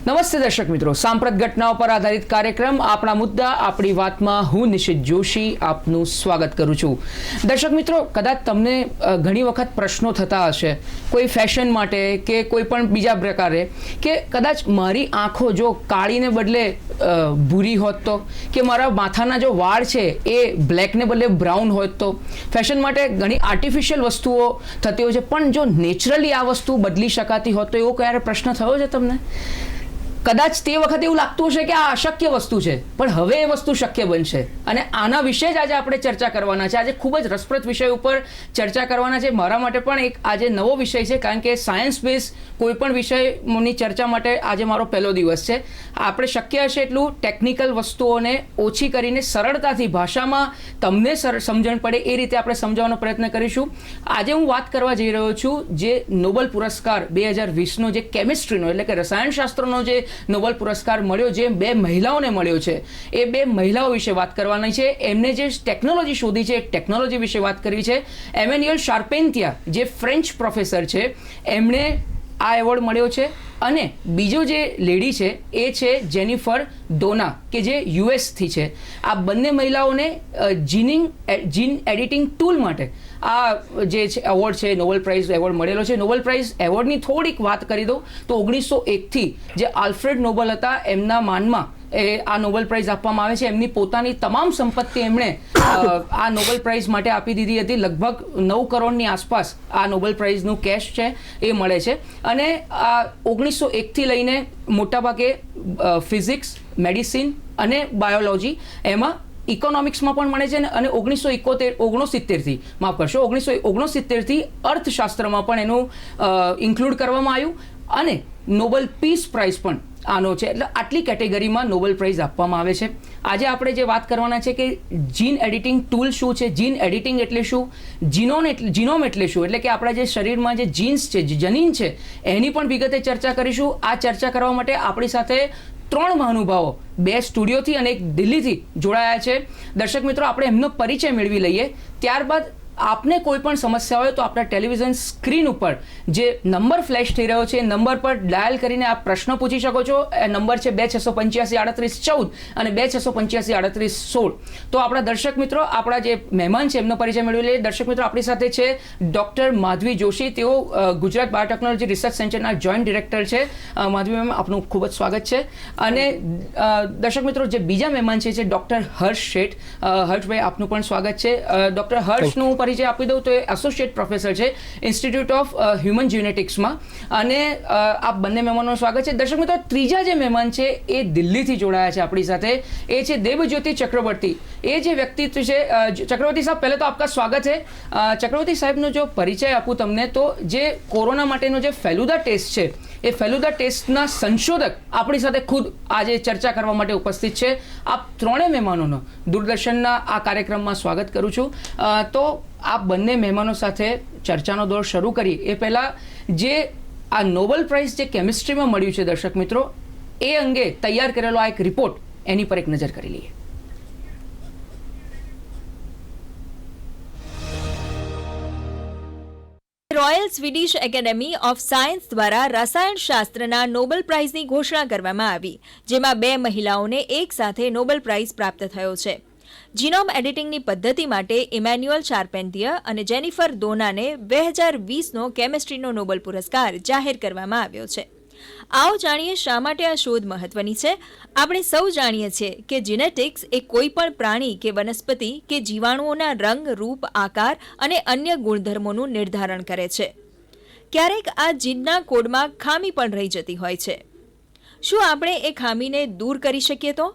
નમસ્તે દર્શક મિત્રો, સાંપ્રત ઘટનાઓ પર આધારિત કાર્યક્રમ આપણા મુદ્દા આપણી વાતમાં હું નિશિત જોશી આપનું સ્વાગત કરું છું. દર્શક મિત્રો, કદાચ તમને ઘણી વખત પ્રશ્નો થતા હશે કોઈ ફેશન માટે કે કોઈ પણ બીજા પ્રકારે કે કદાચ મારી આંખો જો કાળીને બદલે ભૂરી હોત તો, કે મારા માથાના જો વાળ છે એ બ્લેકને બદલે બ્રાઉન હોત તો. ફેશન માટે ઘણી આર્ટિફિશિયલ વસ્તુઓ થતી હોય છે, પણ જો નેચરલી આ વસ્તુ બદલી શકાતી હોત તો એવો ક્યારે પ્રશ્ન થયો છે તમને? કદાચ તે વખતે એવું લાગતું હશે કે આ અશક્ય વસ્તુ છે, પણ હવે એ વસ્તુ શક્ય બનશે. અને આના વિશે જ આજે આપણે ચર્ચા કરવાના છે. આજે ખૂબ જ રસપ્રદ વિષય ઉપર ચર્ચા કરવાના છે. મારા માટે પણ એક આજે નવો વિષય છે, કારણ કે સાયન્સ બેઝ કોઈ પણ વિષયની ચર્ચા માટે આજે મારો પહેલો દિવસ છે. આપણે શક્ય હશે એટલું ટેકનિકલ વસ્તુઓને ઓછી કરીને સરળતાથી ભાષામાં તમને સમજણ પડે એ રીતે આપણે સમજાવવાનો પ્રયત્ન કરીશું. આજે હું વાત કરવા જઈ રહ્યો છું જે નોબેલ પુરસ્કાર 2020નો જે કેમિસ્ટ્રીનો એટલે કે રસાયણશાસ્ત્રનો જે નોબેલ પુરસ્કાર મળ્યો, જે બે મહિલાઓને મળ્યો છે, એ બે મહિલાઓ વિશે વાત કરવાની છે. એમને જે ટેકનોલોજી શોધી છે એ ટેકનોલોજી વિશે વાત કરવી છે. એમેન્યુઅલ શાર્પેન્તિયા જે ફ્રેન્ચ પ્રોફેસર છે, એમણે આ એવોર્ડ મળ્યો છે. અને બીજો જે લેડી છે એ છે જેનિફર ડોના, કે જે યુએસથી છે. આ બંને મહિલાઓને જીન એડિટિંગ ટૂલ માટે આ જે છે એવોર્ડ છે, નોબેલ પ્રાઇઝ એવોર્ડ મળેલો છે. નોબેલ પ્રાઇઝ એવોર્ડની થોડીક વાત કરી દઉં તો 1901થી જે આલ્ફ્રેડ નોબેલ હતા એમના માનમાં આ નોબેલ પ્રાઇઝ આપવામાં આવે છે. એમની પોતાની તમામ સંપત્તિ એમણે આ નોબેલ પ્રાઇઝ માટે આપી દીધી હતી. લગભગ 9 કરોડની આસપાસ આ નોબેલ પ્રાઇઝનું કેશ છે એ મળે છે. અને આ 1901થી લઈને મોટાભાગે ફિઝિક્સ, મેડિસિન અને બાયોલોજી, એમાં ઇકોનોમિક્સમાં પણ મળે છે. અને 1969થી માફ કરશો 1969થી અર્થશાસ્ત્રમાં પણ એનું ઇન્ક્લુડ કરવામાં આવ્યું. અને નોબેલ પીસ પ્રાઇઝ પણ આનો છે. એટલે આટલી કેટેગરીમાં નોબેલ પ્રાઇઝ આપવામાં આવે છે. આજે આપણે જે વાત કરવાના છે કે જીન એડિટિંગ ટૂલ શું છે, જીન એડિટિંગ એટલે શું, જીનોમ એટલે શું, એટલે કે આપણા જે શરીરમાં જે જીન્સ છે, જનીન છે, એની પણ વિગતે ચર્ચા કરીશું. આ ચર્ચા કરવા માટે આપણી સાથે 3 મહાનુભાવો 2 સ્ટુડિયોથી અને 1 દિલ્હીથી જોડાયા છે. દર્શક મિત્રો, આપણે એમનો પરિચય મેળવી લઈએ. ત્યારબાદ આપને કોઈ પણ સમસ્યા હોય તો આપણા ટેલિવિઝન સ્ક્રીન ઉપર જે નંબર ફ્લેશ થઈ રહ્યો છે એ નંબર પર ડાયલ કરીને આપ પ્રશ્ન પૂછી શકો છો. એ નંબર છે 26853814 અને 26853816. તો આપણા દર્શક મિત્રો, આપણા જે મહેમાન છે એમનો પરિચય મેળવી લઈએ. દર્શક મિત્રો, આપણી સાથે છે ડૉક્ટર માધવી જોશી. તેઓ ગુજરાત બાયોટેકનોલોજી રિસર્ચ સેન્ટરના જોઈન્ટ ડિરેક્ટર છે. માધવી મેમ, આપનું ખૂબ જ સ્વાગત છે. અને દર્શક મિત્રો, જે બીજા મહેમાન છે ડૉક્ટર હર્ષ શેઠ. હર્ષભાઈ, આપનું પણ સ્વાગત છે. ડૉક્ટર હર્ષનું પરિચય આપી દઉં તો એ એસોસિએટ પ્રોફેસર છે ઇન્સ્ટિટ્યૂટ ઓફ હ્યુમન જીનેટિક્સમાં. અને આ બંને મહેમાનોનું સ્વાગત છે. દર્શક મિત્રો, ત્રીજા જે મહેમાન છે એ દિલ્હીથી જોડાયા છે આપણી સાથે. એ છે દેવજ્યોતિ ચક્રવર્તી. એ જે વ્યક્તિત્વ છે, ચક્રવર્તી સાહેબ, પહેલે તો આપકા સ્વાગત છે. ચક્રવર્તી સાહેબનો જો પરિચય આપું તમને તો જે કોરોના માટેનો જે ફેલુદા ટેસ્ટ છે એ ફેલુદા ટેસ્ટના સંશોધક આપણી સાથે ખુદ આજે ચર્ચા કરવા માટે ઉપસ્થિત છે. આપ ત્રણેય મહેમાનોનો દૂરદર્શનના આ કાર્યક્રમમાં સ્વાગત કરું છું. તો આ બંને મહેમાનો સાથે ચર્ચાનો દોર શરૂ કરી એ પહેલાં જે આ નોબેલ પ્રાઇઝ જે કેમિસ્ટ્રીમાં મળ્યું છે દર્શક મિત્રો, એ અંગે તૈયાર કરેલો આ એક રિપોર્ટ, એની પર એક નજર કરી લઈએ. Royal Swedish academy of science દ્વારા રસાયણશાસ્ત્રના નોબેલ પ્રાઇઝની ઘોષણા કરવામાં આવી, જેમાં 2 મહિલાઓને એક સાથે નોબેલ પ્રાઇઝ પ્રાપ્ત થયો છે. જીનોમ એડિટિંગની પદ્ધતિ માટે ઇમેન્યુઅલ શાર્પેન્તિયા અને જેનિફર ડોનાને 2020નો કેમિસ્ટ્રીનો નોબેલ પુરસ્કાર જાહેર કરવામાં આવ્યો છે. આવો જાણીએ શા માટે આ શોધ મહત્વની છે. આપણે સૌ જાણીએ છીએ કે જીનેટિક્સ એ કોઈ પણ પ્રાણી કે વનસ્પતિ કે જીવાણુઓના રંગ, રૂપ, આકાર અને અન્ય ગુણધર્મોનું નિર્ધારણ કરે છે. ક્યારેક આ જીનના કોડમાં ખામી પણ રહી જતી હોય છે. શું આપણે એ ખામીને દૂર કરી શકીએ તો?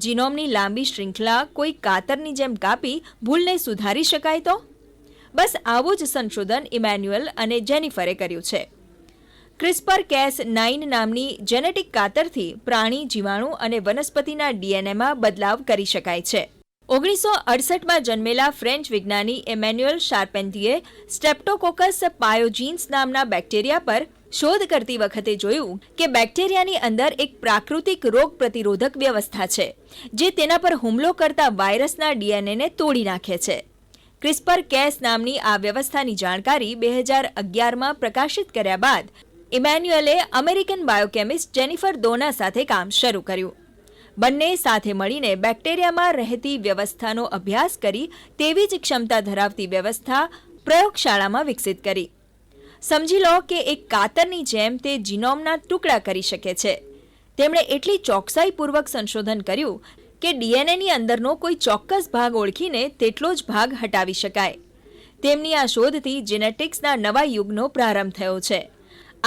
જીનોમની લાંબી શૃંખલા કોઈ કાતરની જેમ કાપી ભૂલને સુધારી શકાય તો? બસ આવું જ સંશોધન ઇમેન્યુઅલ અને જેનિફરે કર્યું છે. CRISPR-Cas9 નામની જેનેટિક કાતરથી પ્રાણી, જીવાણુ અને વનસ્પતિના ડીએનએમાં બદલાવ કરી શકાય છે. 1968માં જન્મેલા ફ્રેન્ચ વિજ્ઞાની ઇમેન્યુઅલ શાર્પેન્તિયે સ્ટ્રેપ્ટોકોકસ પાયોજીન્સ નામના બેક્ટેરિયા પર શોધ કરતી વખતે જોયું કે બેક્ટેરિયાની અંદર એક પ્રાકૃતિક રોગ પ્રતિરોધક વ્યવસ્થા છે જે તેના પર હુમલો કરતા વાયરસના ડીએનએને તોડી નાખે છે. CRISPR-Cas નામની આ વ્યવસ્થાની જાણકારી 2011માં પ્રકાશિત કર્યા બાદ ઇમેન્યુઅલે અમેરિકન બાયોકેમિસ્ટ જેનિફર દોના સાથે કામ શરૂ કર્યું. બંને સાથે મળીને બેક્ટેરિયામાં રહેતી વ્યવસ્થાનો અભ્યાસ કરી તેવી જ ક્ષમતા ધરાવતી વ્યવસ્થા પ્રયોગશાળામાં વિકસિત કરી. સમજી લો કે એક કાતરની જેમ તે જીનોમના ટુકડા કરી શકે છે. તેમણે એટલી ચોકસાઈપૂર્વક સંશોધન કર્યું કે ડીએનએની અંદરનો કોઈ ચોક્કસ ભાગ ઓળખીને તેટલો જ ભાગ હટાવી શકાય. તેમની આ શોધથી જેનેટિક્સના નવા યુગનો પ્રારંભ થયો છે.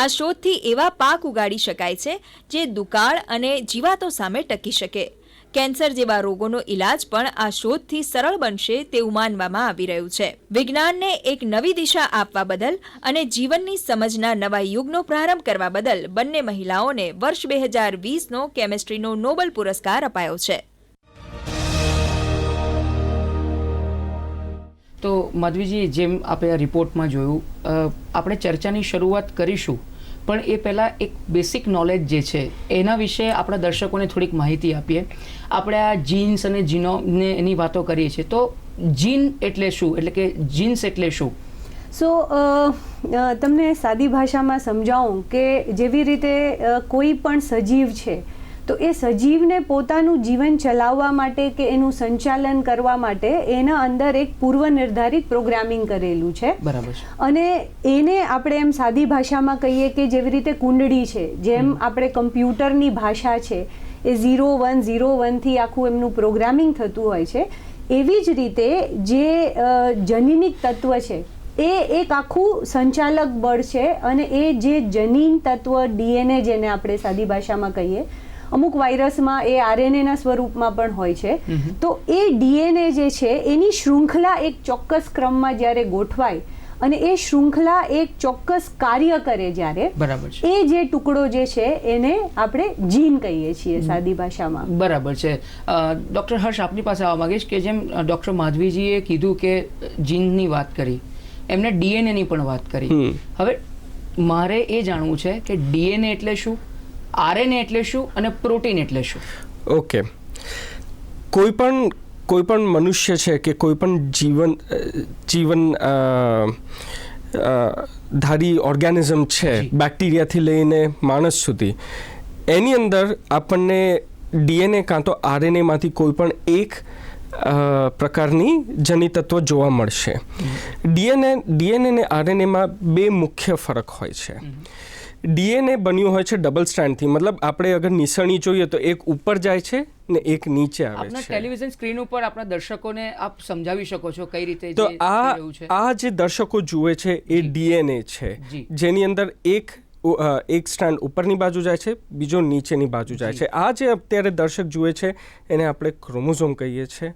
આ શોધથી એવા પાક ઉગાડી શકાય છે જે દુકાળ અને જીવાતો સામે ટકી શકે. કેન્સર જેવા રોગોનો ઇલાજ પણ આ શોધથી સરળ બનશે તેવું માનવામાં આવી રહ્યું છે. વિજ્ઞાનને એક નવી દિશા આપવા બદલ અને જીવનની સમજના નવા યુગનો પ્રારંભ કરવા બદલ બંને મહિલાઓને વર્ષ 2020નો કેમિસ્ટ્રીનો નોબેલ પુરસ્કાર અપાયો છે. તો માધવીજી, જેમ આપણે આ રિપોર્ટમાં જોયું, આપણે ચર્ચાની શરૂઆત કરીશું, પણ એ પહેલાં એક બેસિક નોલેજ જે છે એના વિશે આપણા દર્શકોને થોડીક માહિતી આપીએ. આપણે આ જીન્સ અને જીનોમને એની વાતો કરીએ છીએ, તો જીન એટલે શું, એટલે કે જીન્સ એટલે શું? તમને સાદી ભાષામાં સમજાવું કે જેવી રીતે કોઈ પણ સજીવ છે તો એ સજીવને પોતાનું જીવન ચલાવવા માટે કે એનું સંચાલન કરવા માટે એના અંદર એક પૂર્વ નિર્ધારિત પ્રોગ્રામિંગ કરેલું છે. બરાબર છે. અને એને આપણે એમ સાદી ભાષામાં કહીએ કે જેવી રીતે કુંડળી છે, જેમ આપણે કમ્પ્યુટરની ભાષા છે એ 0101થી આખું એમનું પ્રોગ્રામિંગ થતું હોય છે, એવી જ રીતે જે જનીનિક તત્વ છે એ એક આખું સંચાલક બળ છે. અને એ જે જનીન તત્વ ડીએનએ, જેને આપણે સાદી ભાષામાં કહીએ, અમુક વાયરસમાં એ આરએનએના સ્વરૂપમાં પણ હોય છે. તો એ ડીએનએ જે છે એની શૃંખલા એક ચોક્કસ ક્રમમાં જ્યારે ગોઠવાય અને એ શૃંખલા એક ચોક્કસ કાર્ય કરે જ્યારે, બરાબર છે, એ જે ટુકડો જે છે એને આપણે જીન કહીએ છીએ સાદી ભાષામાં. બરાબર છે. ડૉક્ટર હર્ષ, આપની પાસે આવવા માંગીશ કે જેમ ડૉક્ટર માધવીજીએ કીધું કે જીનની વાત કરી, એમને ડીએનએની પણ વાત કરી. હવે મારે એ જાણવું છે કે ડીએનએ એટલે શું, આરએનએ એટલે શું અને પ્રોટીન એટલે શું? ઓકે, કોઈ પણ મનુષ્ય છે કે કોઈ પણ જીવન ધારી ઓર્ગેનિઝમ છે, બેક્ટેરિયાથી લઈને માણસ સુધી, એની અંદર આપણને ડીએનએ કાં તો આરએનએમાંથી કોઈ પણ એક પ્રકારની જનિતત્વ જોવા મળશે. ડીએનએ અને આરએનએમાં બે મુખ્ય ફરક હોય છે. ડીએનએ બન્યું હોય છે ડબલ સ્ટ્રેન્ડથી, મતલબ આપણે અગર નિસરણી જોઈએ તો એક ઉપર જાય છે ને એક નીચે આવે છે. આપના ટેલિવિઝન સ્ક્રીન ઉપર આપણા દર્શકોને આપ સમજાવી શકો છો કઈ રીતે? તો આ જે દર્શકો જુએ છે એ ડીએનએ છે, જેની અંદર એક સ્ટ્રેન્ડ ઉપરની બાજુ જાય છે, બીજો નીચેની બાજુ જાય છે. આ જે અત્યારે દર્શક જુએ છે એને આપણે ક્રોમોઝોમ કહીએ છીએ,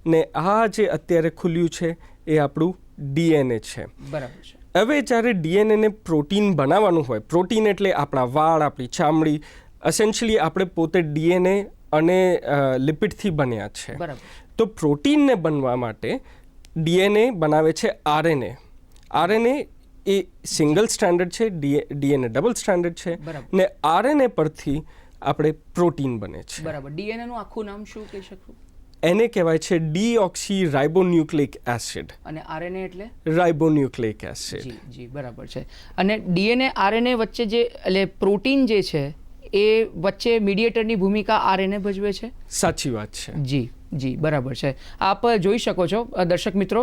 ને આ જે અત્યારે ખુલ્યું છે એ આપણું ડીએનએ છે. બરાબર છે. હવે જ્યારે ડીએનએને પ્રોટીન બનાવવાનું હોય, પ્રોટીન એટલે આપણા વાળ, આપણી ચામડી, એસેન્શિયલી આપણે પોતે ડીએનએ અને લિપિડથી બન્યા છે. તો પ્રોટીનને બનવા માટે ડીએનએ બનાવે છે આરએનએ. આરએનએ એ સિંગલ સ્ટ્રેન્ડર્ડ છે, ડીએનએ ડબલ સ્ટ્રેન્ડર્ડ છે, ને આરએનએ પરથી આપણે પ્રોટીન બને છે. બરાબર. ડીએનએનું આખું નામ શું કહી શકું? એને કહેવાય છે ડીઓક્સી રાઇબોન્યુક્લિક એસિડ. અને આરએનએ એટલે રાઇબોન્યુક્લિક એસિડ. જી, બરાબર છે. અને ડીએનએ આરએનએ વચ્ચે જે એટલે પ્રોટીન જે છે એ વચ્ચે મીડિયેટરની ભૂમિકા આરએનએ ભજવે છે. સાચી વાત છે. જી, બરાબર છે. આપ જોઈ શકો છો દર્શક મિત્રો,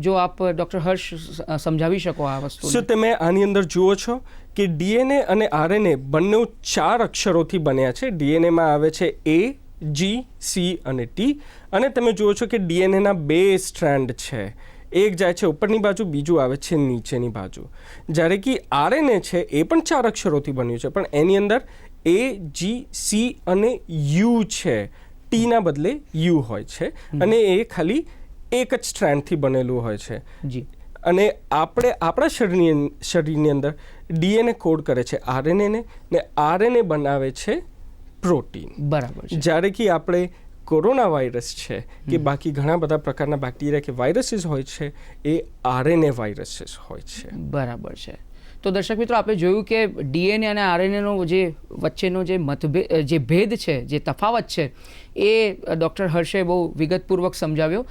જો આપ ડૉક્ટર હર્ષ સમજાવી શકો આ વસ્તુ. શું તમે આની અંદર જુઓ છો કે ડીએનએ અને આરએનએ બંને 4 અક્ષરોથી બન્યા છે. ડીએનએમાં આવે છે એ, જી, સી અને ટી. અને તમે જુઓ છો કે ડીએનએના 2 સ્ટ્રેન્ડ છે, એક જાય છે ઉપરની બાજુ, બીજું આવે છે નીચેની બાજુ. જ્યારે કે આરએનએ છે એ પણ 4 અક્ષરોથી બન્યું છે, પણ એની અંદર એ, જી, સી અને યુ છે. ટીના બદલે યુ હોય છે અને એ ખાલી એક જ સ્ટ્રેન્ડથી બનેલું હોય છે. જી. અને આપણે આપણા શરીરની અંદર ડીએનએ કોડ કરે છે આરએનએને, ને આરએનએ બનાવે છે પ્રોટીન. બરાબર છે. જ્યારે કે આપણે કોરોના વાયરસ છે કે બાકી ઘણા બધા પ્રકારના બેક્ટેરિયા કે વાયરસીસ હોય છે એ આરએનએ વાયરસીસ હોય છે. બરાબર છે. તો દર્શક મિત્રો, આપણે જોયું કે ડીએનએ અને આરએનએનો જે વચ્ચેનો જે જે ભેદ છે, જે તફાવત છે, એ ડૉક્ટર હર્ષે બહુ વિગતપૂર્વક સમજાવ્યો.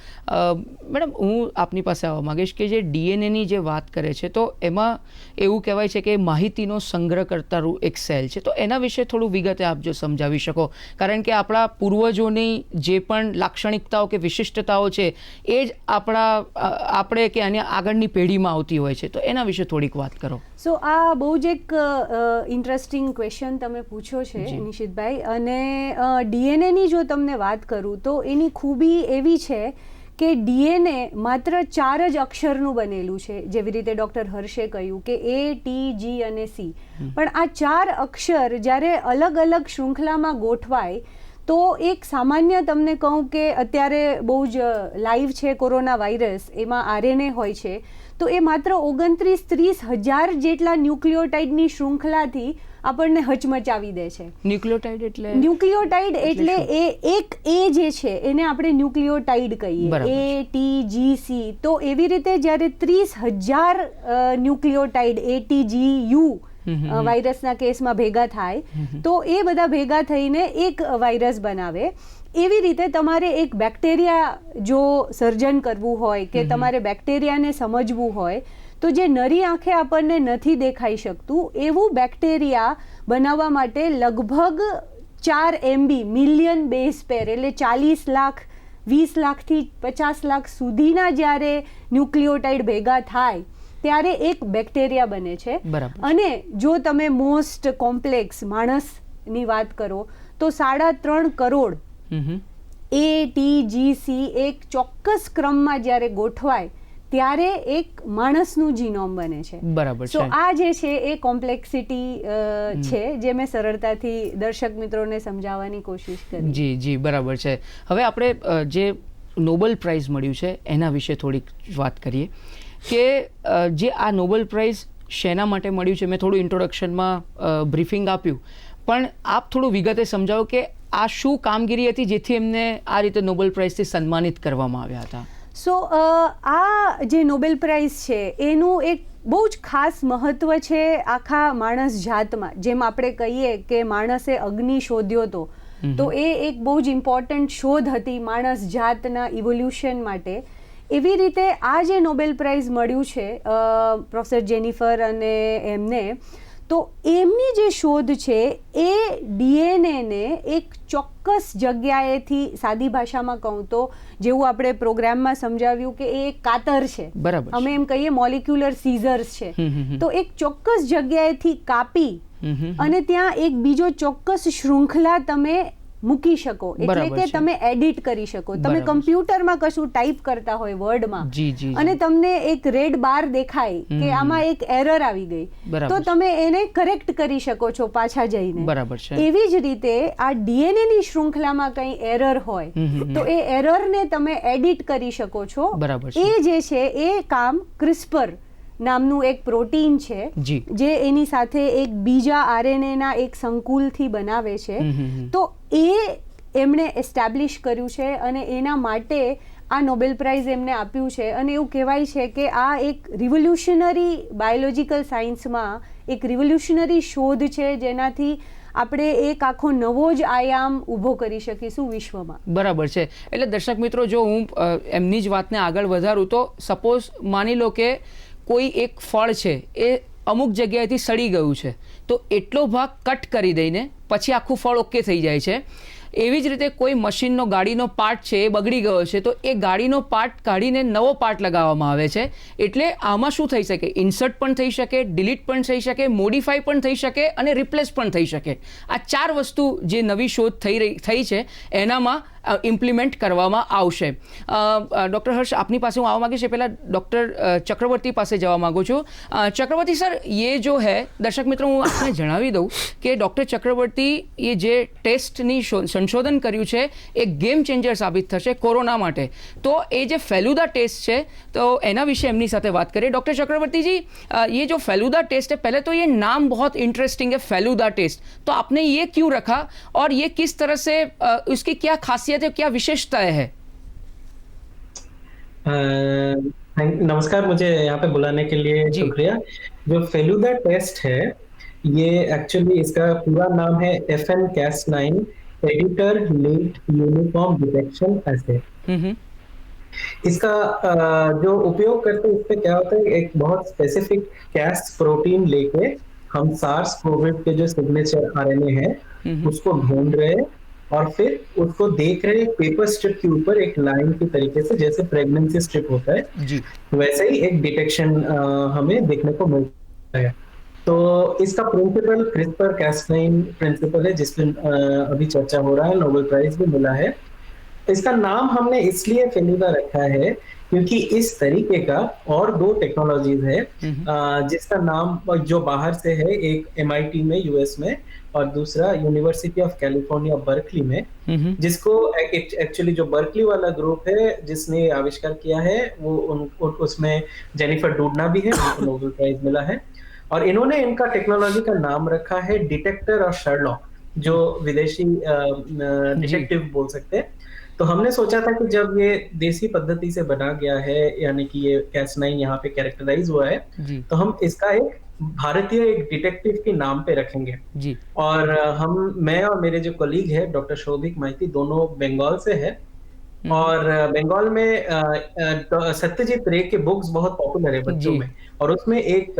મેડમ, હું આપની પાસે આવવા માગીશ કે જે ડીએનએની જે વાત કરે છે, તો એમાં એવું કહેવાય છે કે માહિતીનો સંગ્રહ કરનારું એક સેલ છે. તો એના વિશે થોડું વિગતે આપ જો સમજાવી શકો, કારણ કે આપણા પૂર્વજોની જે પણ લાક્ષણિકતાઓ કે વિશિષ્ટતાઓ છે એ જ આપણે કે આની આગળની પેઢીમાં આવતી હોય છે. તો એના વિશે થોડીક વાત કરો. સો આ બહુ જ એક ઇન્ટરેસ્ટિંગ ક્વેશ્ચન તમે પૂછ્યો છે નિશિતભાઈ. અને ડીએનએની જો તમને વાત કરું તો એની ખૂબી એવી છે કે ડીએનએ માત્ર 4 જ અક્ષરનું બનેલું છે, જેવી રીતે ડૉક્ટર હર્ષે કહ્યું કે A, T, G અને C. પણ આ 4 અક્ષર જ્યારે અલગ અલગ શૃંખલામાં ગોઠવાય તો એક સામાન્ય તમને કહું કે અત્યારે બહુ જ લાઈવ છે કોરોના વાયરસ, એમાં આરએનએ હોય છે, તો એ માત્ર 29-30 હજાર જેટલા ન્યુક્લિયોટાઇડની શૃંખલાથી આપણને હચમચાવી દે છે. ન્યુક્લિયોટાઇડ એટલે એક એ જે છે એને આપણે ન્યુક્લિયોટાઇડ કહીએ, A, T, G, C. તો એવી રીતે જ્યારે 30,000 nucleotide A, T, G, U વાયરસના કેસમાં ભેગા થાય તો એ બધા ભેગા થઈને એક વાયરસ બનાવે. એવી રીતે તમારે એક બેક્ટેરિયા જો સર્જન કરવું હોય કે તમારે બેક્ટેરિયાને સમજવું હોય તો જે નરી આંખે આપણને નથી દેખાઈ શકતું એવું બેક્ટેરિયા બનાવવા માટે લગભગ 4 MB મિલિયન બેઝ પેર એટલે 40 લાખ 20 લાખથી 50 લાખ સુધીના જ્યારે ન્યુક્લિયોટાઇડ ભેગા થાય ત્યારે એક બેક્ટેરિયા બને છે. અને જો તમે મોસ્ટ કોમ્પ્લેક્સ માણસની વાત કરો તો 3.5 crore A, T, G, C એક ચોક્કસ ક્રમમાં જ્યારે ગોઠવાય ત્યારે એક માણસનું જીનોમ બને છે. બરાબર છે. તો આ જે છે એ કોમ્પ્લેક્સિટી છે જે મેં સરળતાથી દર્શક મિત્રોને સમજાવવાની કોશિશ કરી. જી, બરાબર છે. હવે આપણે જે નોબેલ પ્રાઇઝ મળ્યું છે એના વિશે થોડીક વાત કરીએ કે જે આ નોબેલ પ્રાઇઝ શેના માટે મળ્યું છે. મેં થોડું ઇન્ટ્રોડક્શનમાં બ્રીફિંગ આપ્યું, પણ આપ થોડું વિગતે સમજાવો કે આ શું કામગીરી હતી જેથી એમને આ રીતે નોબેલ પ્રાઇઝથી સન્માનિત કરવામાં આવ્યા હતા. સો આ જે નોબેલ પ્રાઇઝ છે એનું એક બહુ જ ખાસ મહત્વ છે આખા માણસ જાતમાં. જેમ આપણે કહીએ કે માણસે અગ્નિ શોધ્યો તો એ એક બહુ જ ઇમ્પોર્ટન્ટ શોધ હતી માણસ જાતના ઇવોલ્યુશન માટે. એવી રીતે આ જે નોબેલ પ્રાઇઝ મળ્યું છે પ્રોફેસર જેનિફર અને એમને, તો એમની જે શોધ છે એ ડીએનએને એક ચોક્કસ જગ્યાએથી, સાદી ભાષામાં કહું તો જેવું આપણે પ્રોગ્રામમાં સમજાવ્યું કે એ એક કાતર છે, અમે એમ કહીએ મોલિક્યુલર સીઝર્સ છે, તો એક ચોક્કસ જગ્યાએથી કાપી અને ત્યાં એક બીજો ચોક્કસ શૃંખલા તમે મૂકી શકો, એટલે કે તમે એડિટ કરી શકો. તમે કમ્પ્યુટરમાં કશું ટાઈપ કરતા હોય વર્ડમાં અને તમને એક રેડ બાર દેખાય કે આમાં એક એરર આવી ગઈ, તો તમે એને કરેક્ટ કરી શકો છો પાછા જઈને. એવી જ રીતે આ ડીએનએ ની શૃંખલામાં કંઈ એરર હોય તો એ એરરને તમે એડિટ કરી શકો છો. એ જે છે એ કામ ક્રિસ્પર નામનું એક પ્રોટીન છે જે એની સાથે એક બીજા આરએનએ ના એક સંકુલથી બનાવે છે. તો એ એમણે એસ્ટાબ્લિશ કર્યું છે અને એના માટે આ નોબેલ પ્રાઇઝ એમને આપ્યું છે. અને એવું કહેવાય છે કે આ એક રિવોલ્યુશનરી બાયોલોજિકલ સાયન્સમાં એક રિવોલ્યુશનરી શોધ છે જેનાથી આપણે એક આખો નવો જ આયામ ઊભો કરી શકીશું વિશ્વમાં. બરાબર છે. એટલે દર્શક મિત્રો, જો હું એમની જ વાતને આગળ વધારું તો સપોઝ માની લો કે કોઈ એક ફળ છે એ અમુક જગ્યાએથી સડી ગયું છે, તો એટલો ભાગ કટ કરી દઈને પછી આખું ફળ ઓકે થઈ જાય છે. એવી જ રીતે કોઈ મશીનનો ગાડીનો પાર્ટ છે એ બગડી ગયો છે, તો એ ગાડીનો પાર્ટ કાઢીને નવો પાર્ટ લગાવવામાં આવે છે. એટલે આમાં શું થઈ શકે? ઇન્સર્ટ પણ થઈ શકે, ડિલીટ પણ થઈ શકે, મોડિફાઈ પણ થઈ શકે અને રિપ્લેસ પણ થઈ શકે. આ 4 વસ્તુ જે નવી શોધ થઈ છે એનામાં ઇમ્પ્લિમેન્ટ કરવામાં આવશે. ડૉક્ટર હર્ષ, આપની પાસે હું આવવા માંગીશ. પહેલાં ડૉક્ટર ચક્રવર્તી પાસે જવા માગું છું. ચક્રવર્તી સર, ये जो है, દર્શક મિત્રો હું આપને જણાવી દઉં કે ડૉક્ટર ચક્રવર્તી એ જે ટેસ્ટની સંશોધન કર્યું છે એ ગેમ ચેન્જર સાબિત થશે કોરોના માટે. તો એ જે ફેલુદા ટેસ્ટ છે તો એના વિશે એમની સાથે વાત કરીએ. डॉक्टर चक्रवर्ती जी, ये जो फेलुदा टेस्ट है, पहले तो ये नाम बहुत इंटरेस्टिंग है, फेलुदा टेस्ट. तो आपने ये क्यों रखा और ये किस तरह से उसकी क्या खासियत है, क्या विशेषताएं है? नमस्कार, मुझे यहाँ पे बुलाने के लिए शुक्रिया. जो फेलुदा टेस्ट है ये एक्चुअली इसका पूरा नाम है FN-Cas9 editor linked uniform detection assay. इसका जो उपयोग करते हैं, इसमें क्या होता है, एक बहुत स्पेसिफिक कैस प्रोटीन लेके हम सार्स कोविड के जो सिग्नेचर आरएनए है उसको ढूंढ रहे हैं और फिर उसको देख रहे हैं पेपर स्ट्रिप के ऊपर एक लाइन की तरीके से, जैसे प्रेगनेंसी स्ट्रिप होता है जी, वैसे ही एक डिटेक्शन हमें देखने को मिलता है। तो इसका प्रिंसिपल CRISPR-Cas9 प्रिंसिपल है, जिसमें अभी चर्चा हो रहा है, नोबेल प्राइज भी मिला है। इसका नाम हमने इसलिए फेलुदा रखा है क्योंकि इस तरीके का और 2 टेक्नोलॉजीज है जिसका नाम जो बाहर से है, एक MIT में यूएस में और दूसरा यूनिवर्सिटी ऑफ कैलिफोर्निया बर्कली में, जिसको एक्चुअली जो बर्कली वाला ग्रुप है जिसने आविष्कार किया है वो उसमें जेनिफर डूडना भी है, उनको नोबेल प्राइज मिला है। और इन्होंने इनका टेक्नोलॉजी का नाम रखा है डिटेक्टर और शर्लॉक, जो विदेशी डिटेक्टिव बोल सकते हैं। तो हमने सोचा था कि जब ये देसी पद्धति से बना गया है, यानी कि ये Cas9 यहाँ पे कैरेक्टराइज हुआ है, तो हम इसका एक भारतीय एक डिटेक्टिव के नाम पे रखेंगे जी। और मैं और मेरे जो कोलीग है डॉक्टर शोभिक माइती, दोनों बंगाल से है और बंगाल में सत्यजीत रे के बुक्स बहुत पॉपुलर है बच्चों में, और उसमें एक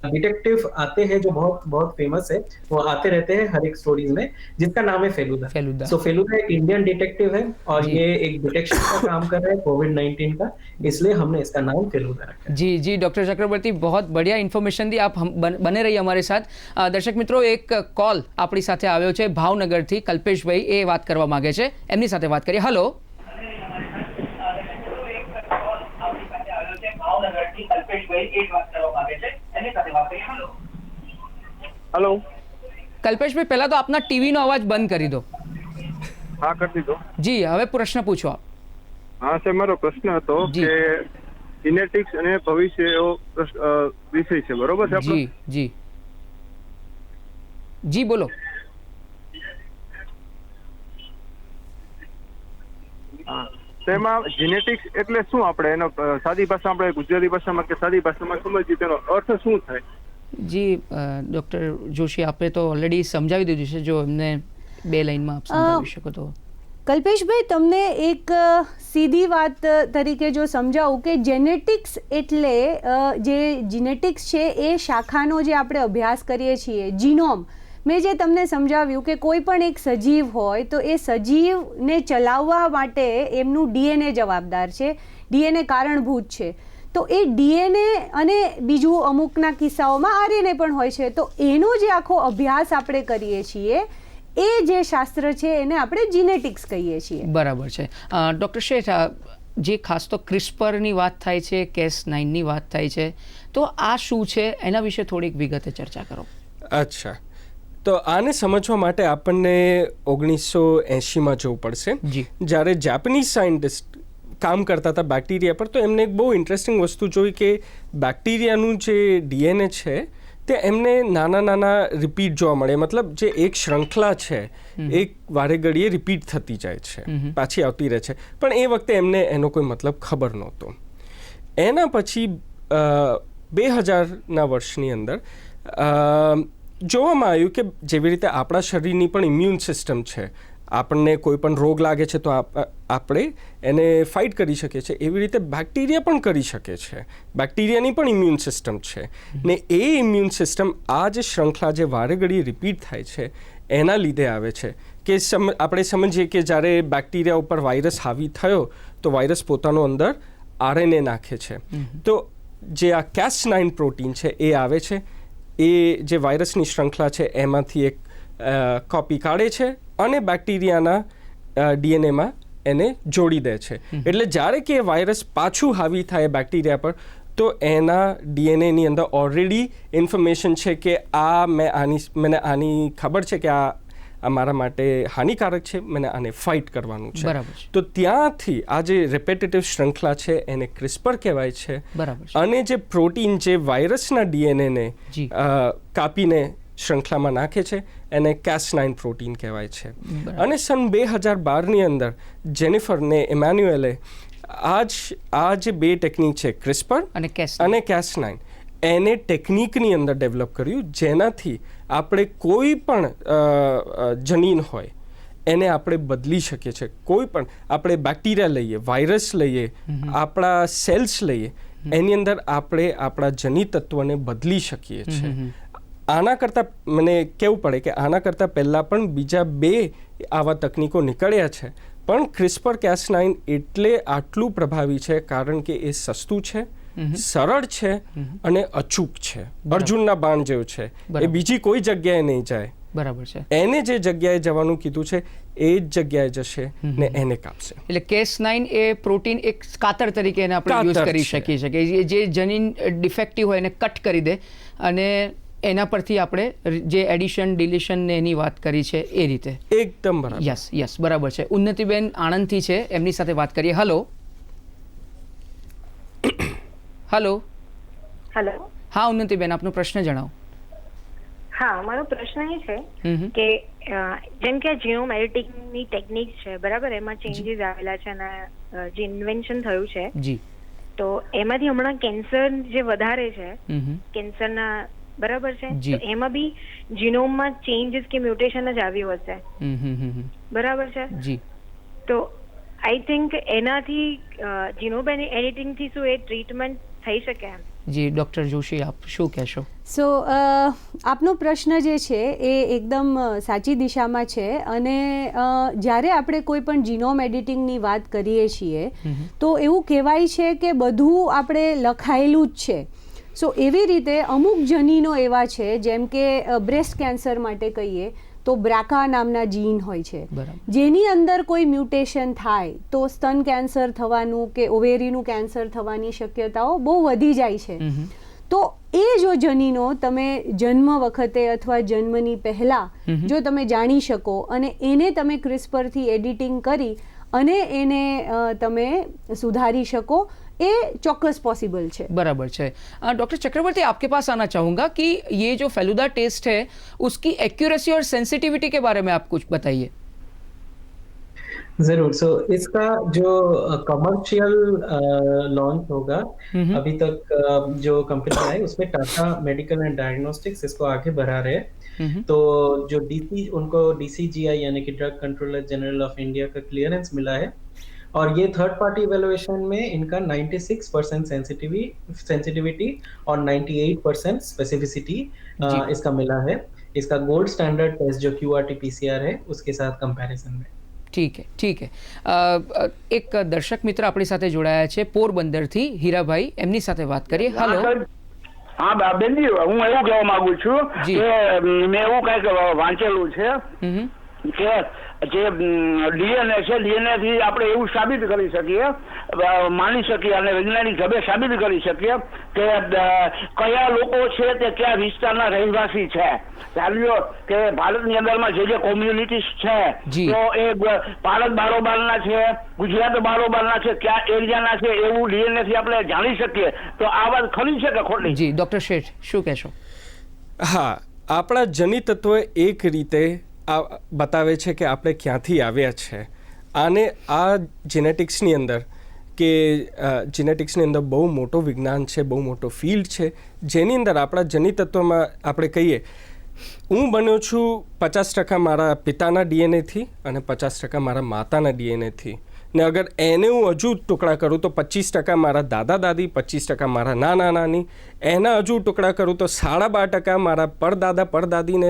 डिटेक्टिव आते हैं जो बहुत बहुत फेमस है, वो आते रहते हैं हर एक स्टोरीज में, जिसका नाम है फेलुदा। सो फेलुदा एक इंडियन डिटेक्टिव है और ये एक डिटेक्शन का काम कर रहा है कोविड-19 का, इसलिए हमने इसका नाम फेलुदा रखा है। जी जी डॉक्टर चक्रवर्ती, बहुत बढ़िया ઇન્ફોર્મેશન દી આપ બને રહી અમારી સાથ। દર્શક મિત્રો, એક કોલ આપણી સાથે આવ્યો છે ભાવનગરથી, કલ્પેશભાઈ એ વાત કરવા માંગે છે, એમની સાથે વાત કરીએ। હેલો हेलो કલ્પેશભાઈ, પહેલા તો આપના ટીવીનો અવાજ બંધ કરી દો। हाँ कर दीधो। જી, હવે પ્રશ્ન પૂછો આપ। हाँ सर, मारो प्रश्न હતો જી। કે જીનેટિક્સ અને ભવિષ્ય એવો વિષય છે, બરોબર છે આપણો? જી જી જી, બોલો। હા, તેમાં જીનેટિક્સ એટલે શું? આપણે એનો સાદી ભાષા, આપણે ગુજરાતી ભાષામાં કે સાદી ભાષામાં સમજીએ તેનો અર્થ શું થાય? જી ડૉક્ટર જોશી, આપે તો ઓલરેડી સમજાવી દીધું છે, જો એમને 2 લાઇનમાં આપ સમજાવી શકો તો। કલ્પેશભાઈ, તમને એક સીધી વાત તરીકે જો સમજાવું કે જેનેટિક્સ એટલે જે જીનેટિક્સ છે એ શાખાનો જે આપણે અભ્યાસ કરીએ છીએ, જીનોમ, મેં જે તમને સમજાવ્યું કે કોઈ પણ એક સજીવ હોય તો એ સજીવને ચલાવવા માટે એમનું ડીએનએ જવાબદાર છે, ડીએનએ કારણભૂત છે। તો એ ડીએનએ અને બીજું અમુકના કિસ્સાઓમાં આરએનએ પણ હોય છે, તો એનો જે આખો અભ્યાસ આપણે કરીએ છીએ એ જે શાસ્ત્ર છે એને આપણે જીનેટિક્સ કહીએ છીએ। બરાબર છે। ડૉક્ટર શેઠ, જે ખાસ તો ક્રિસ્પરની વાત થાય છે, Cas9ની વાત થાય છે, તો આ શું છે એના વિશે થોડીક વિગતે ચર્ચા કરો। અચ્છા, તો આને સમજવા માટે આપણને 1980માં જવું પડશે, જી। જ્યારે જાપાનીઝ સાયન્ટિસ્ટ કામ કરતા હતા બેક્ટેરિયા પર, તો એમને એક બહુ ઇન્ટરેસ્ટિંગ વસ્તુ જોઈ કે બેક્ટેરિયાનું જે ડીએનએ છે તે એમને નાના નાના રિપીટ જોવા મળે, મતલબ જે એક શ્રૃંખલા છે એક વારે ઘડીએ રિપીટ થતી જાય છે, પાછી આવતી રહે છે, પણ એ વખતે એમને એનો કોઈ મતલબ ખબર નહોતો। એના પછી 2000ના વર્ષની અંદર જોવામાં આવ્યું કે જેવી રીતે આપણા શરીરની પણ ઇમ્યુન સિસ્ટમ છે, આપણને કોઈ પણ રોગ લાગે છે તો આપણે એને ફાઇટ કરી શકીએ છીએ, એવી રીતે બેક્ટેરિયા પણ કરી શકે છે, બેક્ટેરિયાની પણ ઇમ્યુન સિસ્ટમ છે ને એ ઇમ્યુન સિસ્ટમ આ જે શ્રૃંખલા જે વારે ઘડીએ રિપીટ થાય છે એના લીધે આવે છે કે આપણે સમજીએ કે જ્યારે બેક્ટેરિયા ઉપર વાયરસ હાવી થયો તો વાયરસ પોતાનો અંદર આરએનએ નાખે છે, તો જે આ Cas9 પ્રોટીન છે એ આવે છે, એ જે વાયરસની શ્રૃંખલા છે એમાંથી એક કોપી કાઢે છે અને બેક્ટેરિયાના ડીએનએમાં એને જોડી દે છે। એટલે જ્યારે કે વાયરસ પાછું હાવી થાય બેક્ટેરિયા પર તો એના ડીએનએની અંદર ઓલરેડી ઇન્ફોર્મેશન છે કે મને આની ખબર છે કે આ મારા માટે હાનિકારક છે, મને આને ફાઇટ કરવાનું છે। બરાબર છે। તો ત્યાંથી આ જે રેપેટેટિવ શ્રૃંખલા છે એને ક્રિસ્પર કહેવાય છે। બરાબર છે। અને જે પ્રોટીન જે વાયરસના ડીએનએને જી। કાપીને શ્રૃંખલામાં નાખે છે એને Cas9 પ્રોટીન કહેવાય છે। અને સન 2012ની અંદર જેનિફર ને ઇમાન્યુએલે આ જે 2 ટેકનિક છે, ક્રિસ્પર અને Cas9, એને ટેકનિકની અંદર ડેવલપ કર્યું, જેનાથી આપણે કોઈ પણ જનીન હોય એને આપણે બદલી શકીએ છીએ. કોઈ પણ આપણે બેક્ટેરિયા લઈએ, વાયરસ લઈએ, આપણા સેલ્સ લઈએ, એની અંદર આપણે આપણા જની તત્વને બદલી શકીએ છીએ. આના કરતાં મને કહેવું પડે કે આના કરતાં પહેલાં પણ બીજા 2 આવા તકનિકો નીકળ્યા છે, પણ CRISPR-Cas9 એટલે આટલું પ્રભાવી છે કારણ કે એ સસ્તું છે, સરળ છે અને અચૂક છે. અર્જુનના બાણ જેવું છે, એ બીજી કોઈ જગ્યાએ નહીં જાય. બરાબર છે. એને જે જગ્યાએ જવાનું કીધું છે એ જ જગ્યાએ જશે ને એને કાપશે. એટલે Cas9 એ પ્રોટીન એક કાતર તરીકે એને આપણે યુઝ કરી શકીએ છીએ કે જે જનીન ડિફેક્ટિવ હોય એને કટ કરી દે અને એના પરથી આપણે જે એડિશન ડિલિશન ને એની વાત કરી છે એ રીતે. એકદમ બરાબર. યસ બરાબર છે. ઉન્નતિબેન આણંદથી છે, એમની સાથે વાત કરીએ. Hello hello. હા ઉન્નતિબેન, આપનો પ્રશ્ન જણાવો. હા, મારો પ્રશ્ન એ છે કે જેમ કે જીનોમ એડિટિંગની ટેકનિક છે, બરાબર, એમાં ચેન્જીસ આવેલા છે અને જે ઇન્વેન્શન થયું છે, જી, તો એમાંથી હમણાં કેન્સર જે વધારે છે, કેન્સરના, બરાબર છે, તો એમાં બી જીનોમમાં ચેન્જીસ કે મ્યુટેશન જ આવ્યું હશે, બરાબર છે. જી, તો આઈ થિંક એનાથી જીનોમ એડિટિંગથી શું એ ટ્રીટમેન્ટ થઈ શકે એમ? જી ડૉક્ટર જોશી, આપ શું કહેશો? સો આપનો પ્રશ્ન જે છે એ એકદમ સાચી દિશામાં છે અને જ્યારે આપણે કોઈ પણ જીનોમ એડિટિંગની વાત કરીએ છીએ તો એવું કહેવાય છે કે બધું આપણે લખાયેલું જ છે. સો એવી રીતે અમુક જનીનો એવા છે, જેમ કે બ્રેસ્ટ કેન્સર માટે કહીએ તો બ્રાકા નામના જીન હોય છે, જેની અંદર કોઈ મ્યુટેશન થાય તો સ્તન કેન્સર થવાનું કે ઓવેરીનું કેન્સર થવાની શક્યતાઓ બહુ વધી જાય છે. તો એ જો જનીનો તમે જન્મ વખતે અથવા જન્મની પહેલાં જો તમે જાણી શકો અને એને તમે ક્રિસ્પરથી એડિટિંગ કરી અને એને તમે સુધારી શકો, એ चौक्कस पॉसिबल है. बराबर है. डॉक्टर चक्रवर्ती, आपके पास आना चाहूँगा कि ये जो फेलुदा टेस्ट है उसकी एक्यूरेसी और सेंसिटिविटी के बारे में आप कुछ बताइए. जरूर. सो इसका जो कमर्शियल लॉन्च होगा, अभी तक जो कंपनी है उसमें टाटा मेडिकल एंड डायग्नोस्टिक्स इसको आगे बढ़ा रहे हैं. तो जो डीसी, उनको DCGI यानी कि drug controller general of India का क्लियरेंस मिला है और ये थर्ड पार्टी इवेलुएशन में इनका 96% सेंसिटिविटी और 98% स्पेसिफिसिटी इसका मिला है. इसका गोल्ड स्टैंडर्ड टेस्ट जो QRT PCR है उसके साथ कंपैरिजन में. ઠીક છે. એક દર્શક મિત્ર આપણી સાથે જોડાયા છે પોરબંદરથી, હીરાભાઈ, એમની સાથે વાત કરીએ. હેલો. હા બેનજી, હું એવું કહેવા માંગુ છું કે મેં એવું કંઈક વાંચેલું છે કે જે ડીએનએ છે, ડીએનએ થી આપણે એવું સાબિત કરી શકીએ, માની શકીએ અને વૈજ્ઞાનિક ઢબે સાબિત કરી શકીએ કે કયા લોકો છે તે કયા વિસ્તારના રહેવાસી છે. ચાલ્યો કે ભારતની અંદરમાં જે કોમ્યુનિટીઝ છે તો એ ભારત બારોબારના છે, ગુજરાત બારોબારના છે, કયા એરિયાના છે, એવું ડીએનએ થી આપણે જાણી શકીએ. તો આ વાત ખરી છે કે ખોટી? જી ડૉક્ટર શેઠ, શું કહેશો? હા, આપણા જની તત્વ એક રીતે બતાવે છે કે આપણે ક્યાંથી આવ્યા છે. આને આ જેનેટિક્સની અંદર કે જેનેટિક્સની અંદર બહુ મોટો વિજ્ઞાન છે, બહુ મોટો ફિલ્ડ છે, જેની અંદર આપણા જની તત્વમાં આપણે કહીએ હું બન્યો છું 50% મારા પિતાના ડીએનએથી અને 50% મારા માતાના ડીએનએથી, ને અગર એને હું હજુ ટુકડા કરું તો 25% મારા દાદા દાદી, 25% મારા નાના નાની, એના હજુ ટુકડા કરું તો 12.5% મારા પરદાદા પરદાદી ને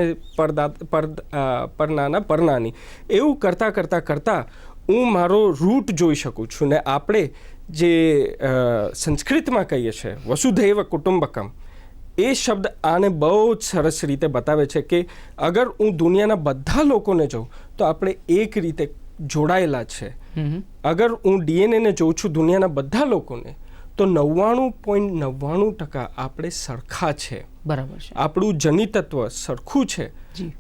પરનાના પરનાની. એવું કરતાં હું મારો રૂટ જોઈ શકું છું. ને આપણે જે સંસ્કૃતમાં કહીએ છીએ વસુધૈવ કુટુંબકમ, એ શબ્દ આને બહુ જ સરસ રીતે બતાવે છે કે અગર હું દુનિયાના બધા લોકોને જોઉં તો આપણે એક રીતે જોડાયેલા છે. અગર હું ડીએનએને જોઉં છું દુનિયાના બધા લોકોને તો 99.99% આપણે સરખા છે. બરાબર છે. આપણું જની તત્વ સરખું છે,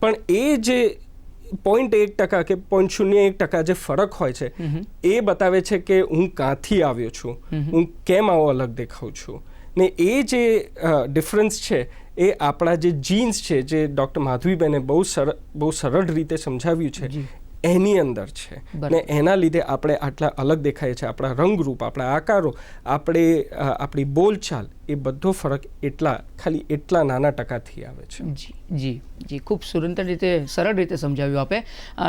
પણ એ જે 0.1% કે 0.01% જે ફરક હોય છે એ બતાવે છે કે હું ક્યાંથી આવ્યો છું, હું કેમ આવો અલગ દેખાઉં છું. ને એ જે ડિફરન્સ છે એ આપણા જે જીન્સ છે, જે ડૉક્ટર માધવીબેને બહુ સરળ રીતે સમજાવ્યું છે, એની અંદર છે ને એના લીધે આપણે આટલા અલગ દેખાય છે. આપણા રંગરૂપ, આપણા આકારો, આપણી બોલચાલ, એ બધો ફરક એટલા નાના ટકાથી આવે છે. જી જી જી, ખૂબ સરળ રીતે સમજાવ્યું આપે.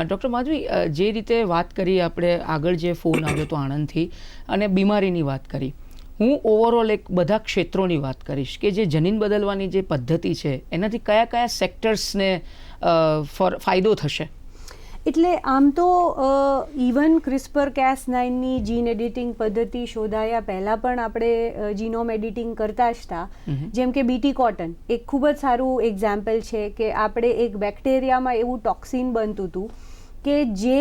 ડૉક્ટર માધવી, જે રીતે વાત કરી આપણે, આગળ જે ફોન આવ્યો તો આણંદથી અને બીમારીની વાત કરી, હું ઓવરઓલ બધા ક્ષેત્રોની વાત કરીશ કે જે જનીન બદલવાની જે પદ્ધતિ છે એનાથી કયા કયા સેક્ટર્સને ફાયદો થશે. એટલે આમ તો ઇવન CRISPR-Cas9ની જીન એડિટિંગ પદ્ધતિ શોધાયા પહેલાં પણ આપણે જીનોમ એડિટિંગ કરતા જ હતા. જેમ કે BT કોટન એક ખૂબ જ સારું એક્ઝામ્પલ છે કે આપણે એક બેક્ટેરિયામાં એવું ટોક્સિન બનતું હતું કે જે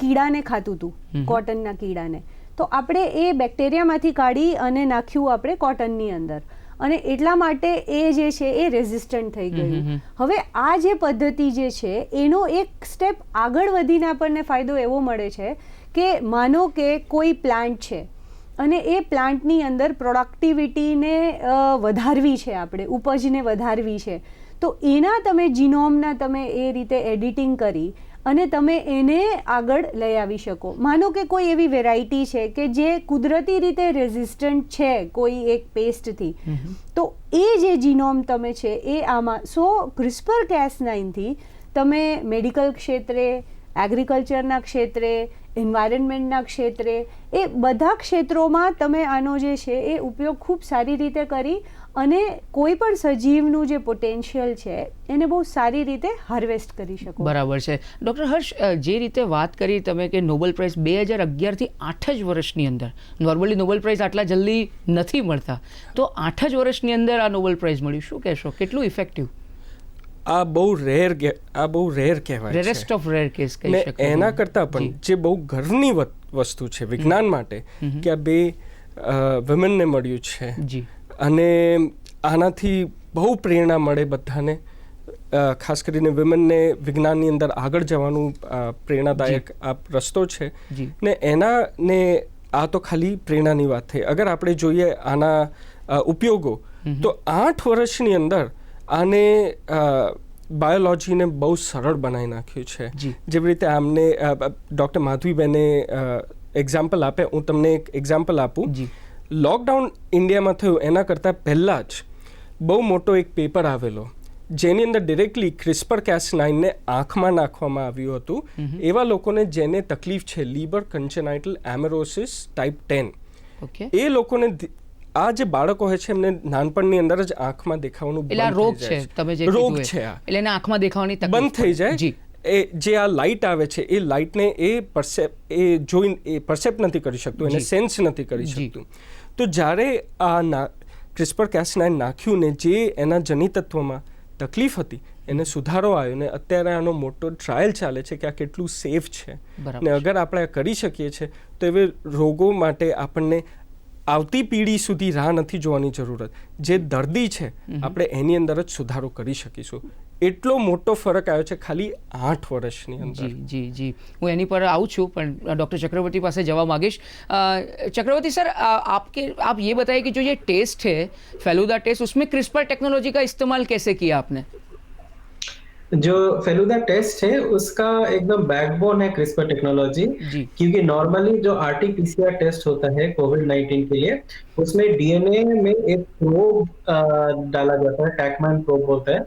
કીડાને ખાતું હતું, કોટનના કીડાને. તો આપણે એ બેક્ટેરિયામાંથી કાઢી અને નાખ્યું આપણે કોટનની અંદર, અને એટલા માટે એ જે છે એ રેઝિસ્ટન્ટ થઈ ગયું. હવે આ જે પદ્ધતિ જે છે એનો એક સ્ટેપ આગળ વધીને આપણને ફાયદો એવો મળે છે કે માનો કે કોઈ પ્લાન્ટ છે અને એ પ્લાન્ટની અંદર પ્રોડક્ટિવિટીને વધારવી છે, આપણે ઉપજને વધારવી છે, તો એના તમે જીનોમના તમે એ રીતે એડિટિંગ કરી અને તમે એને આગળ લઈ આવી શકો. માનો કે કોઈ એવી વેરાયટી છે કે જે કુદરતી રીતે રેઝિસ્ટન્ટ છે કોઈ એક પેસ્ટથી, તો એ જે જીનોમ તમે છે એ આમાં CRISPR-Cas9થી તમે મેડિકલ ક્ષેત્રે, એગ્રીકલ્ચરના ક્ષેત્રે, એન્વાયરમેન્ટના ક્ષેત્રે, એ બધા ક્ષેત્રોમાં તમે આનો જે છે એ ઉપયોગ ખૂબ સારી રીતે કરી અને કોઈ પણ સજીવનું જે પોટેન્શિયલ છે એને બહુ સારી રીતે હાર્વેસ્ટ કરી શકો. બરાબર છે. ડૉક્ટર હર્ષ, જે રીતે વાત કરી તમે કે નોબેલ પ્રાઇઝ 2011થી 8 જ વર્ષની અંદર, નોર્મલી નોબેલ પ્રાઇઝ આટલા જલ્દી નથી મળતા, તો 8 જ વર્ષની અંદર આ નોબેલ પ્રાઇઝ મળ્યું, શું કહેશો, કેટલું ઇફેક્ટિવ? આ બહુ રેર કહેવાય, રેરેસ્ટ ઓફ રેર કેસ કહી શકાય. એના કરતાં પણ જે બહુ ગર્વની વસ્તુ છે વિજ્ઞાન માટે કે આ 2 વિમેનને મળ્યું છે. જી. અને આનાથી બહુ પ્રેરણા મળે બધાને, ખાસ કરીને વિમેનને વિજ્ઞાનની અંદર આગળ જવાનું પ્રેરણાદાયક આ રસ્તો છે ને આ તો ખાલી પ્રેરણાની વાત થઈ. અગર આપણે જોઈએ આના ઉપયોગો, તો 8 વર્ષની અંદર આને બાયોલોજીને બહુ સરળ બનાવી નાખ્યું છે. જેવી રીતે આમને ડૉક્ટર માધવીબેને એક્ઝામ્પલ આપે, હું તમને એક એક્ઝામ્પલ આપું. લોકડાઉન ઇન્ડિયામાં થયું એના કરતાં પહેલાં જ બહુ મોટો એક પેપર આવેલો જેની અંદર ડિરેક્ટલી CRISPR-Cas9ને આંખમાં નાખવામાં આવ્યું હતું એવા લોકોને જેને તકલીફ છે લીવર કન્જેનાઇટલ એમેરોસિસ ટાઈપ 10. એ લોકોને આ જે બાળકો હોય છે એમને નાનપણની અંદર જ આંખમાં દેખાવાનું રોગ છે, તમે જે રોગ છે એટલે એને આંખમાં દેખાવાની બંધ થઈ જાય. એ જે આ લાઇટ આવે છે એ લાઇટને એ પરસેપ્ટ નથી કરી શકતું, એને સેન્સ નથી કરી શકતું. તો જ્યારે આ CRISPR-Cas9 નાખ્યું ને જે એના જનિતત્વમાં તકલીફ હતી એને સુધારો આવ્યો ને અત્યારે આનો મોટો ટ્રાયલ ચાલે છે કે આ કેટલું સેફ છે. ને અગર આપણે આ કરી શકીએ છીએ તો એવે રોગો માટે આપણને આવતી પેઢી સુધી રાહ નથી જોવાની જરૂરત. જે દર્દી છે આપણે એની અંદર જ સુધારો કરી શકીશું. એટલો મોટો ફરક આવ્યો છે ખાલી 8 વર્ષની અંદર. જી જી, હું એની પર આવું છું પણ ડૉક્ટર ચक्रवर्ती પાસે જવા માંગીશ. चक्रवर्ती सर, आप ये बताइए कि जो ये टेस्ट है फेलुदा टेस्ट, उसमें CRISPR टेक्नोलॉजी का इस्तेमाल कैसे किया आपने? जो फेलुदा टेस्ट है उसका एकदम बैकबोन है CRISPR टेक्नोलॉजी, क्योंकि नॉर्मली जो RT-PCR टेस्ट होता है कोविड-19 के लिए, उसमें DNA में एक प्रोब डाला जाता है, टैकमैन प्रोब होता है.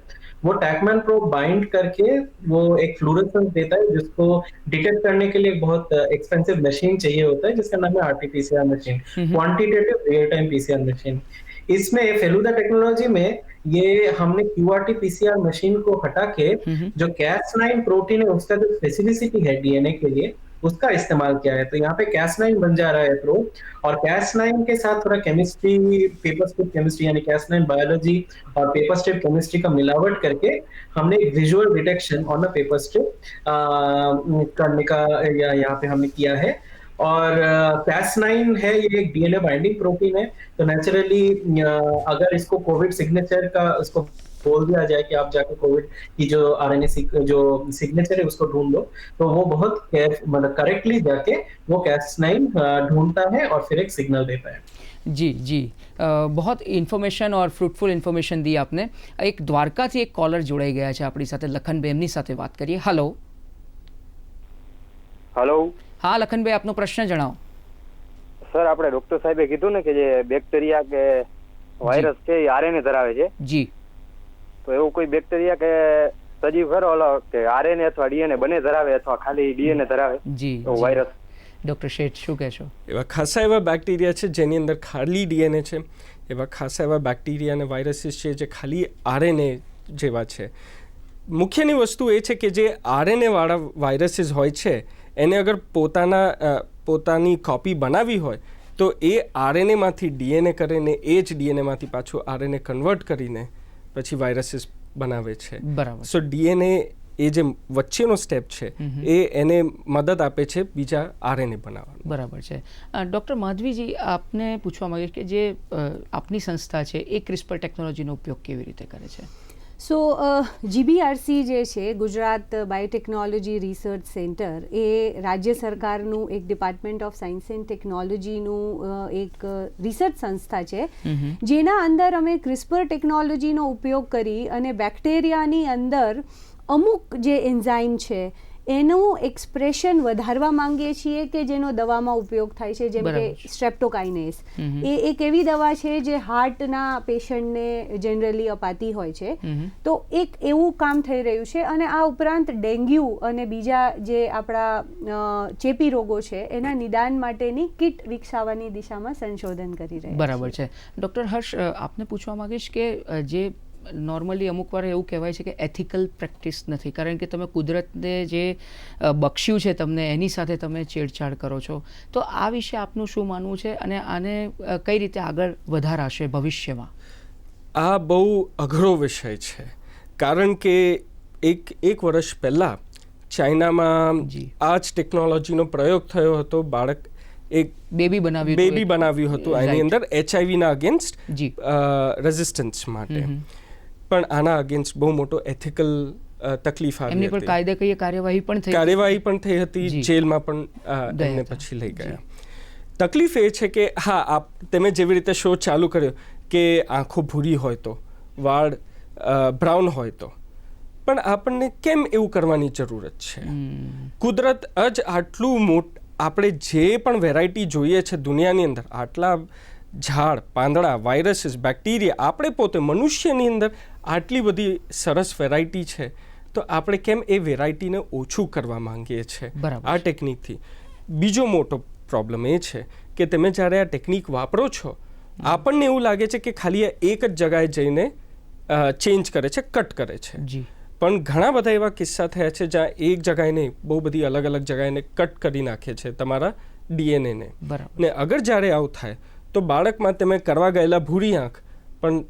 वो टैकमैन प्रोब बाइंड करके वो एक फ्लोरेसेंस देता है जिसको डिटेक्ट करने के लिए बहुत एक्सपेंसिव मशीन चाहिए होता है जिसका नाम है RT-PCR machine, quantitative real time PCR machine. इसमें फेलुदा टेक्नोलॉजी में ये हमने QRT-PCR मशीन को हटा के जो Cas9 प्रोटीन है उसका जो स्पेसिफिसिटी है DNA के लिए उसका इस्तेमाल किया है. तो यहाँ पे Cas9 बन जा रहा है प्रोब, और Cas9 के साथ थोड़ा केमिस्ट्री, पेपर स्ट्रिप केमिस्ट्री यानी Cas9 बायोलॉजी और पेपर स्ट्रिप केमिस्ट्री का मिलावट करके हमने एक visual detection on a paper strip करने का यहाँ पे हमने किया है. और Cas9 है ये एक DNA बाइंडिंग प्रोटीन है, तो नेचुरली अगर इसको कोविड सिग्नेचर का उसको बोल दिया जाए कि आप जाकर कोविड की जो RNA जो सिग्नेचर है उसको ढूंढ लो, तो वो बहुत मतलब करेक्टली जाके वो Cas9 ढूंढता है और फिर एक सिग्नल देता है. जी जी, बहुत ઇન્ફોર્મેશન ઓર ફ્રૂટફુલ ઇન્ફોર્મેશન દી આપને. એક દ્વારકાથી એક કોલર જોડાઈ ગયા છે આપણી સાથે, લખનબેન, એમની સાથે વાત કરીએ. હેલો. હેલો. હા લખનભાઈ, આપનો પ્રશ્ન જણાવો. સર, આપણે ડોક્ટર સાહેબે કીધું ને કે જે બેક્ટેરિયા કે વાયરસ છે એ આરએનએ ધરાવે છે. જી. તો એવું કોઈ બેક્ટેરિયા કે સજીવ ખરો કે આરએનએ અથવા ડીએનએ બંને ધરાવે અથવા ખાલી ડીએનએ ધરાવે? જી. વાયરસ. ડોક્ટર શેઠ શું કહેશો? એવા ખાસા એવા બેક્ટેરિયા છે જેની અંદર ખાલી ડીએનએ છે. એવા ખાસા એવા બેક્ટેરિયા અને વાયરસીસ છે જે ખાલી આરએનએ જેવા છે. મુખ્યની વસ્તુ એ છે કે જે આરએનએવાળા વાયરસીસ હોય છે એને અગર પોતાની કોપી બનાવી હોય તો એ આરએનએમાંથી ડીએનએ કરીને એ જ ડીએનએમાંથી પાછું આરએનએ કન્વર્ટ કરીને પછી વાયરસીસ બનાવે છે. બરાબર. સો ડીએનએ એ જે વચ્ચેનો સ્ટેપ છે એ એને મદદ આપે છે બીજા આરએનએ બનાવવાનું. બરાબર છે. ડૉક્ટર માધવીજી, આપને પૂછવા માંગીશ કે જે આપની સંસ્થા છે એ ક્રિસ્પર ટેકનોલોજીનો ઉપયોગ કેવી રીતે કરે છે? સો GBRC જે છે, ગુજરાત બાયોટેકનોલોજી રિસર્ચ સેન્ટર, એ રાજ્ય સરકારનું એક ડિપાર્ટમેન્ટ ઓફ સાયન્સ એન્ડ ટેકનોલોજીનું એક રિસર્ચ સંસ્થા છે જેના અંદર અમે ક્રિસ્પર ટેકનોલોજીનો ઉપયોગ કરી અને બેક્ટેરિયાની અંદર અમુક જે એન્ઝાઇમ છે એનું એક્સપ્રેશન વધારવા માંગીએ છીએ કે જેનો દવામાં ઉપયોગ થાય છે, જેમ કે સ્ટ્રેપ્ટોકાઇનેસ. એ એક એવી દવા છે જે હાર્ટના પેશન્ટને જનરલી અપાતી હોય છે. તો એક એવું કામ થઈ રહ્યું છે અને આ ઉપરાંત ડેન્ગ્યુ અને બીજા જે આપણા ચેપી રોગો છે એના નિદાન માટેની કિટ વિકસાવવાની દિશામાં સંશોધન કરી રહ્યા છે. બરાબર છે. ડૉક્ટર હર્ષ, આપને પૂછવા માંગીશ કે જે નોર્મલી અમુક વાર એવું કહેવાય છે કે એથિકલ પ્રેક્ટિસ નથી, કારણ કે તમે કુદરતને જે બખ્શ્યું છે તમને એની સાથે તમે છેડછાડ કરો છો. તો આ વિશે આપનું શું માનવું છે અને આને કઈ રીતે આગળ વધારાશે ભવિષ્યમાં? આ બહુ અઘરો વિષય છે, કારણ કે એક વર્ષ પહેલાં ચાઇનામાં આ જ ટેકનોલોજીનો પ્રયોગ થયો હતો. બાળક એક બેબી બનાવ્યું હતું એની અંદર HIVના અગેન્સ્ટ રેઝિસ્ટન્સ માટે, પણ આના અગેન્સ્ટ બહુ મોટો એથિકલ તકલીફ આવી હતી. કાયદાકીય કાર્યવાહી પણ થઈ હતી, જેલમાં પણ એમને પછી લઈ ગયા. તકલીફ એ છે કે હા, તમે જેવી રીતે શો ચાલુ કર્યો કે આંખો ભૂરી હોય તો, વાળ બ્રાઉન હોય તો, પણ આપણને કેમ એવું કરવાની જરૂરત છે? કુદરત જ આટલું મોટું, આપણે જે પણ વેરાયટી જોઈએ છે દુનિયાની અંદર, આટલા ઝાડ, પાંદડા, વાયરસીસ, બેક્ટેરિયા, આપણે પોતે મનુષ્યની અંદર આટલી બધી સરસ વેરાયટી છે, તો આપણે કેમ એ વેરાયટીને ઓછું કરવા માંગીએ છીએ આ ટેકનિકથી? બીજો મોટો પ્રોબ્લેમ એ છે કે તમે જ્યારે આ ટેકનિક વાપરો છો, આપણને એવું લાગે છે કે ખાલી એક જ જગાએ જઈને ચેન્જ કરે છે, કટ કરે છે. પણ ઘણા બધા એવા કિસ્સા થયા છે જ્યાં એક જગાએ નહીં, બહુ બધી અલગ અલગ જગાએ કટ કરી નાખે છે તમારા ડીએનએને. ને અગર જ્યારે આવું થાય તો બાળકમાં તમે કરવા ગયેલા ભૂરી આંખ પણ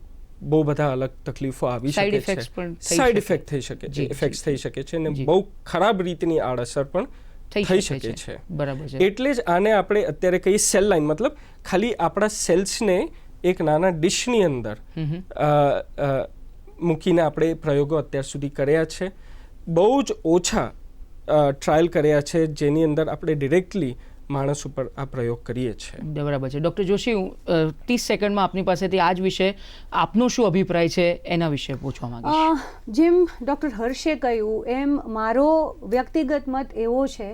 બહુ બધા અલગ તકલીફો આવી શકે છે, સાઈડ ઇફેક્ટ થઈ શકે છે, ઇફેક્ટ્સ થઈ શકે છે, અને બહુ ખરાબ રીતની આડઅસર પણ થઈ શકે છે. એટલે જ આને આપણે અત્યારે કહીએ સેલ લાઈન, મતલબ ખાલી આપણા સેલ્સને એક નાના ડિશની અંદર મૂકીને આપણે પ્રયોગો અત્યાર સુધી કર્યા છે. બહુ જ ઓછા ટ્રાયલ કર્યા છે જેની અંદર આપણે ડિરેક્ટલી માણસ ઉપર આ પ્રયોગ કરીએ છીએ. બરાબર છે. ડૉક્ટર જોશી, હું 30 સેકન્ડમાં આપની પાસેથી આ જ વિશે આપનો શું અભિપ્રાય છે એના વિશે પૂછવા માંગીશ. જેમ ડૉક્ટર હર્ષે કહ્યું એમ મારો વ્યક્તિગત મત એવો છે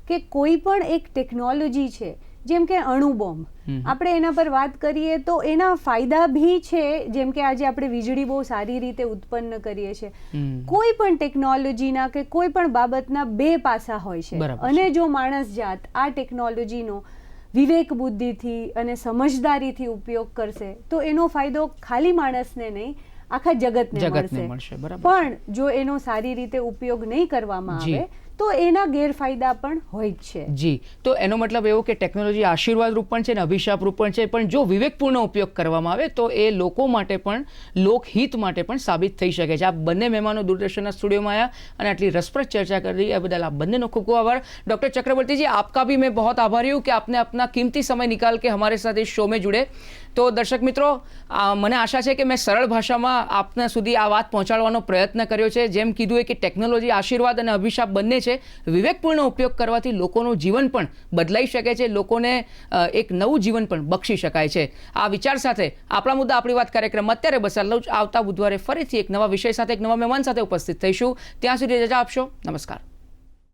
કે કોઈ પણ એક ટેકનોલોજી છે, જેમ કે અણુબોમ્બ, આપણે એના પર વાત કરીએ તો એના ફાયદા બી છે, જેમ કે આજે આપણે વીજળી બહુ સારી રીતે ઉત્પન્ન કરીએ છીએ. કોઈ પણ ટેકનોલોજીના કે કોઈ પણ બાબતના બે પાસા હોય છે, અને જો માણસ જાત આ ટેકનોલોજીનો વિવેક બુદ્ધિથી અને સમજદારીથી ઉપયોગ કરશે તો એનો ફાયદો ખાલી માણસને નહીં, આખા જગતને મળશે. પણ જો એનો સારી રીતે ઉપયોગ નહીં કરવામાં આવે તો એના ગેરફાયદા પણ હોય જ છે. જી, તો એનો મતલબ એવો કે ટેકનોલોજી આશીર્વાદરૂપ પણ છે અને અભિશાપરૂપ પણ છે, પણ જો વિવેકપૂર્ણ ઉપયોગ કરવામાં આવે તો એ લોકો માટે પણ, લોકહિત માટે પણ સાબિત થઈ શકે છે. આ બંને મહેમાનો દૂરદર્શનના સ્ટુડિયોમાં આવ્યા અને આટલી રસપ્રદ ચર્ચા કરી, એ બદલ આપ બંનેનો खूब खूब आभार. डॉक्टर चक्रवर्ती जी, आपका भी मैं बहुत आभारी हूँ कि आपने अपना कीमती समय निकाल के हमारे साथ इस शो में जुड़े. તો દર્શક મિત્રો, મને આશા છે કે મેં સરળ ભાષામાં આપના સુધી આ વાત પહોંચાડવાનો પ્રયત્ન કર્યો છે. જેમ કીધું કે ટેકનોલોજી આશીર્વાદ અને અભિશાપ બંને છે. વિવેકપૂર્ણ ઉપયોગ કરવાથી લોકોનું જીવન પણ બદલાઈ શકે છે, લોકોને એક નવું જીવન પણ બક્ષી શકાય છે. આ વિચાર સાથે આપણા મુદ્દા આપણી વાત કાર્યક્રમ અત્યારે બસ આટલું જ. આવતા બુધવારે ફરીથી એક નવા વિષય સાથે, એક નવા મહેમાન સાથે ઉપસ્થિત થઈશું. ત્યાં સુધી રજા આપશો. નમસ્કાર.